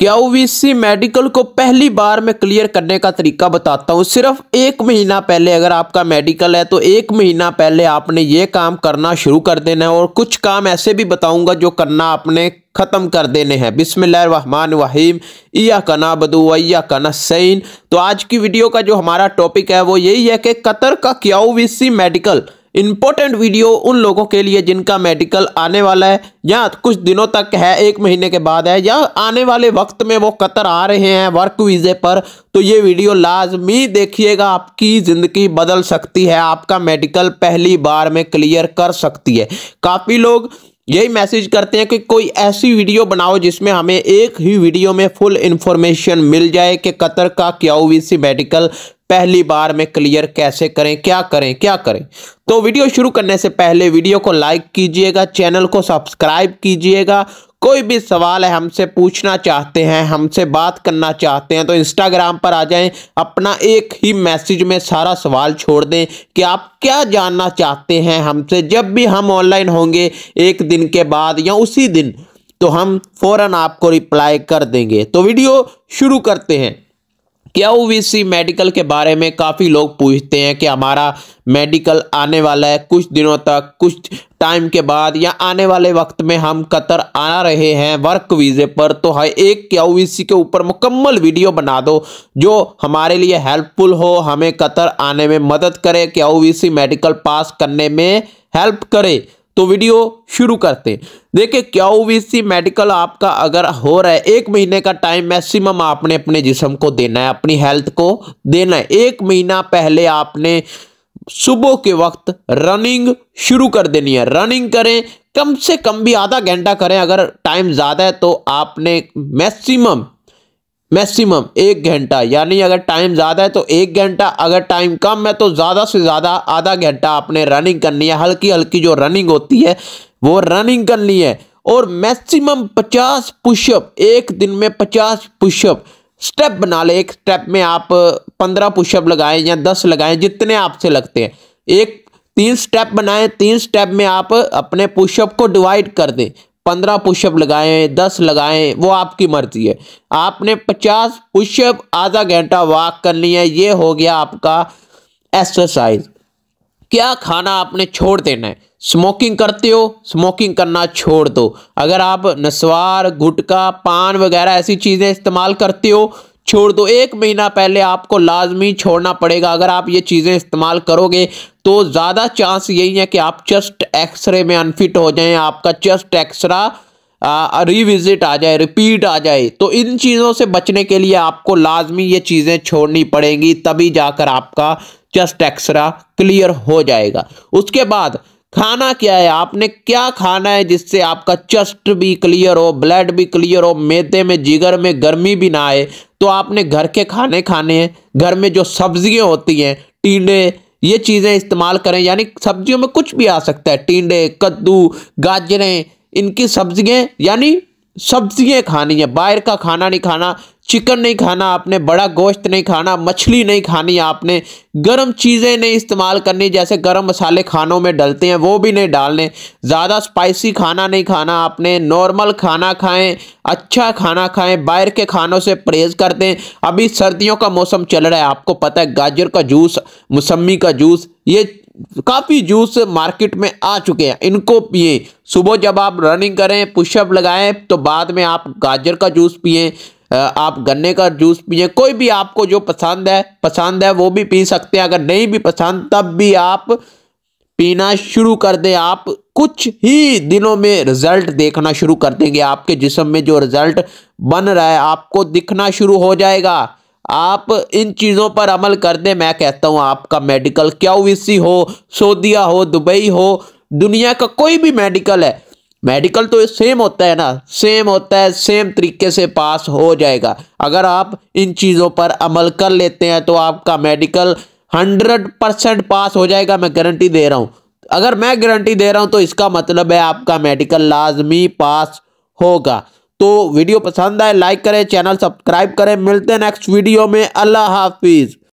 क्यूवीसी medical को पहली बार में क्लियर करने का तरीका बताता हूँ। सिर्फ 1 महीना पहले अगर आपका मेडिकल है तो 1 महीना पहले आपने ये काम करना शुरू कर देना है और कुछ काम ऐसे भी बताऊंगा जो करना आपने खत्म कर देने हैं। बिस्मिल्लाहिर्रहमानिर्रहीम, इय्याका नअबुदु व इय्याका नस्तईन। तो आज की वीडियो का जो हमारा टॉपिक है वो यही है कि कतर का क्यूवीसी मेडिकल इंपॉर्टेंट वीडियो उन लोगों के लिए जिनका मेडिकल आने वाला है या कुछ दिनों तक है, 1 महीने के बाद है या आने वाले वक्त में वो कतर आ रहे हैं वर्क वीजे पर। तो ये वीडियो लाजमी देखिएगा, आपकी ज़िंदगी बदल सकती है, आपका मेडिकल पहली बार में क्लियर कर सकती है। काफ़ी लोग यही मैसेज करते हैं कि कोई ऐसी वीडियो बनाओ जिसमें हमें एक ही वीडियो में फुल इंफॉर्मेशन मिल जाए कि कतर का क्यूवीसी मेडिकल पहली बार में क्लियर कैसे करें, क्या करें। तो वीडियो शुरू करने से पहले वीडियो को लाइक कीजिएगा, चैनल को सब्सक्राइब कीजिएगा। कोई भी सवाल है हमसे पूछना चाहते हैं, हमसे बात करना चाहते हैं तो इंस्टाग्राम पर आ जाएं, अपना एक ही मैसेज में सारा सवाल छोड़ दें कि आप क्या जानना चाहते हैं हमसे। जब भी हम ऑनलाइन होंगे 1 दिन के बाद या उसी दिन, तो हम फौरन आपको रिप्लाई कर देंगे। तो वीडियो शुरू करते हैं। क्यूवीसी मेडिकल के बारे में काफ़ी लोग पूछते हैं कि हमारा मेडिकल आने वाला है कुछ दिनों तक, कुछ टाइम के बाद या आने वाले वक्त में हम कतर आ रहे हैं वर्क वीज़े पर, तो है एक क्यूवीसी के ऊपर मुकम्मल वीडियो बना दो जो हमारे लिए हेल्पफुल हो, हमें कतर आने में मदद करे, क्यूवीसी मेडिकल पास करने में हेल्प करे। तो वीडियो शुरू करते हैं। देखिए, क्यूवीसी मेडिकल आपका अगर हो रहा है 1 महीने का टाइम मैक्सिमम आपने अपने जिस्म को देना है, अपनी हेल्थ को देना है। 1 महीना पहले आपने सुबह के वक्त रनिंग शुरू कर देनी है। रनिंग करें, कम से कम भी आधा घंटा करें। अगर टाइम ज़्यादा है तो आपने मैक्सिमम 1 घंटा, यानी अगर टाइम ज़्यादा है तो 1 घंटा, अगर टाइम कम है तो ज़्यादा से ज़्यादा आधा घंटा आपने रनिंग करनी है। हल्की हल्की जो रनिंग होती है वो रनिंग करनी है और मैक्सिमम 50 पुशअप, एक दिन में 50 पुशअप स्टेप बना ले। एक स्टेप में आप 15 पुशअप लगाएं या 10 लगाएं, जितने आपसे लगते हैं। 3 स्टेप बनाएं, 3 स्टेप में आप अपने पुशअप को डिवाइड कर दें। 15 पुशअप लगाएं, 10 लगाएं, वो आपकी मर्जी है। आपने 50 पुशअप, आधा घंटा वॉक करनी है। ये हो गया आपका एक्सरसाइज। क्या खाना आपने छोड़ देना है। स्मोकिंग करते हो, स्मोकिंग करना छोड़ दो। अगर आप नस्वार, गुटखा, पान वगैरह ऐसी चीज़ें इस्तेमाल करते हो, छोड़ दो। 1 महीना पहले आपको लाजमी छोड़ना पड़ेगा। अगर आप ये चीज़ें इस्तेमाल करोगे तो ज़्यादा चांस यही है कि आप चेस्ट एक्सरे में अनफिट हो जाएं, आपका चेस्ट एक्सरा रिविजिट आ जाए, रिपीट आ जाए। तो इन चीज़ों से बचने के लिए आपको लाजमी ये चीज़ें छोड़नी पड़ेंगी, तभी जाकर आपका चेस्ट एक्सरा क्लियर हो जाएगा। उसके बाद खाना क्या है, आपने क्या खाना है जिससे आपका चेस्ट भी क्लियर हो, ब्लड भी क्लियर हो, मैदे में, जिगर में गर्मी भी ना आए। तो आपने घर के खाने खाने हैं। घर में जो सब्जियां होती हैं, टिंडे, ये चीज़ें इस्तेमाल करें। यानी सब्जियों में कुछ भी आ सकता है, टिंडे, कद्दू, गाजरें, इनकी सब्जियां, यानी सब्जियां खानी है। बाहर का खाना नहीं खाना, चिकन नहीं खाना आपने, बड़ा गोश्त नहीं खाना, मछली नहीं खानी आपने, गरम चीज़ें नहीं इस्तेमाल करनी, जैसे गरम मसाले खानों में डलते हैं वो भी नहीं डालने। ज़्यादा स्पाइसी खाना नहीं खाना आपने, नॉर्मल खाना खाएं, अच्छा खाना खाएं, बाहर के खानों से परहेज़ कर दें। अभी सर्दियों का मौसम चल रहा है, आपको पता है, गाजर का जूस, मौसमी का जूस, ये काफ़ी जूस मार्केट में आ चुके हैं, इनको पिए। सुबह जब आप रनिंग करें, पुशअप लगाएं, तो बाद में आप गाजर का जूस पिए, आप गन्ने का जूस पिए। कोई भी आपको जो पसंद है वो भी पी सकते हैं। अगर नहीं भी पसंद तब भी आप पीना शुरू कर दें। आप कुछ ही दिनों में रिजल्ट देखना शुरू कर देंगे। आपके जिस्म में जो रिजल्ट बन रहा है आपको दिखना शुरू हो जाएगा। आप इन चीज़ों पर अमल कर दें। मैं कहता हूँ आपका मेडिकल, क्यूवीसी हो, सऊदीया हो, दुबई हो, दुनिया का कोई भी मेडिकल है, मेडिकल तो सेम होता है ना, सेम होता है, सेम तरीके से पास हो जाएगा। अगर आप इन चीज़ों पर अमल कर लेते हैं तो आपका मेडिकल 100% पास हो जाएगा। मैं गारंटी दे रहा हूँ। अगर मैं गारंटी दे रहा हूँ तो इसका मतलब है आपका मेडिकल लाजमी पास होगा। तो वीडियो पसंद आए लाइक करें, चैनल सब्सक्राइब करें। मिलते हैं नेक्स्ट वीडियो में। अल्लाह हाफिज़।